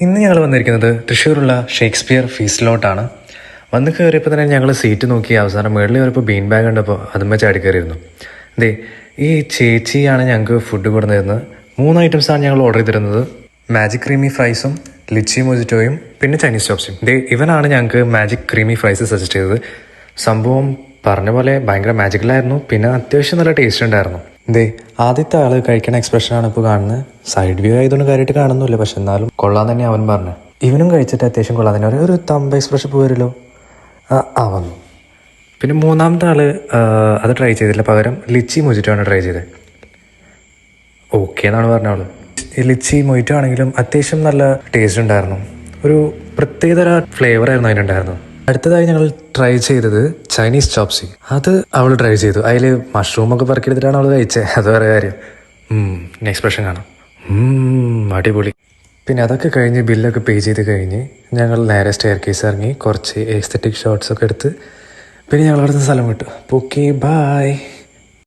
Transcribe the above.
ഇന്ന് ഞങ്ങൾ വന്നിരിക്കുന്നത് തൃശ്ശൂരുള്ള ഷേക്സ്പിയർ ഫീസ്റ്റിലോട്ടാണ്. വന്ന് കയറിയപ്പോൾ തന്നെ ഞങ്ങൾ സീറ്റ് നോക്കി അവസാനം മുകളിൽ കയറിയപ്പോൾ ബീൻ ബാഗ് കണ്ടപ്പോൾ അതുമ്മ ചാടി കയറിയിരുന്നു. അതെ, ഈ ചേച്ചിയാണ് ഞങ്ങൾക്ക് ഫുഡ് കൊടുത്തിരുന്നത്. 3 ഐറ്റംസാണ് ഞങ്ങൾ ഓർഡർ ചെയ്തിരുന്നത്. മാജിക് ക്രീമി ഫ്രൈസും ലിച്ചി മൊജിറ്റോയും പിന്നെ ചൈനീസ് ചോപ്സും. ഇവനാണ് ഞങ്ങൾക്ക് മാജിക് ക്രീമി ഫ്രൈസ് സജസ്റ്റ് ചെയ്തത്. സംഭവം പറഞ്ഞ പോലെ ഭയങ്കര മാജിക്കലായിരുന്നു, പിന്നെ അത്യാവശ്യം നല്ല ടേസ്റ്റ് ഉണ്ടായിരുന്നു. ആദ്യത്തെ ആൾ കഴിക്കണ എക്സ്പ്രഷനാണ് ഇപ്പോൾ കാണുന്നത്. സൈഡ് വ്യൂ ആയതുകൊണ്ട് കാര്യമായിട്ട് കാണുന്നില്ല, പക്ഷെ എന്നാലും കൊള്ളാൻ തന്നെ അവൻ പറഞ്ഞു. ഇവനും കഴിച്ചിട്ട് അത്യാവശ്യം കൊള്ളാൻ തന്നെ. ഒരു തമ്പ് എക്സ്പ്രഷൻ പോരല്ലോ വന്നു. പിന്നെ 3ാമത്തെ ആൾ അത് ട്രൈ ചെയ്തില്ല, പകരം ലിച്ചി മൊജിറ്റോ ആണ് ട്രൈ ചെയ്തത്. ഓക്കെ എന്നാണ് പറഞ്ഞവള്. ഈ ലിച്ചി മൊജിറ്റോ ആണെങ്കിലും അത്യാവശ്യം നല്ല ടേസ്റ്റ് ഉണ്ടായിരുന്നു. ഒരു പ്രത്യേകതര ഫ്ലേവർ ആയിരുന്നു അതിനുണ്ടായിരുന്നത്. അടുത്തതായി ഞങ്ങൾ ട്രൈ ചെയ്തത് ചൈനീസ് ചോപ്സി. അത് അവൾ ട്രൈ ചെയ്തു. അതിൽ മഷ്റൂമൊക്കെ പറക്കിയെടുത്തിട്ടാണ് അവൾ കഴിച്ചത്. അത് വേറെ കാര്യം. എക്സ്പ്രഷൻ കാണാം. അടിപൊളി. പിന്നെ അതൊക്കെ കഴിഞ്ഞ് ബില്ലൊക്കെ പേ ചെയ്ത് കഴിഞ്ഞ് ഞങ്ങൾ നേരെ സ്റ്റെയർ കേസ് ഇറങ്ങി കുറച്ച് എസ്തെറ്റിക് ഷോട്ട്സൊക്കെ എടുത്ത് പിന്നെ ഞങ്ങൾ അവിടുത്തെ സ്ഥലം വിട്ടു. Okay, by.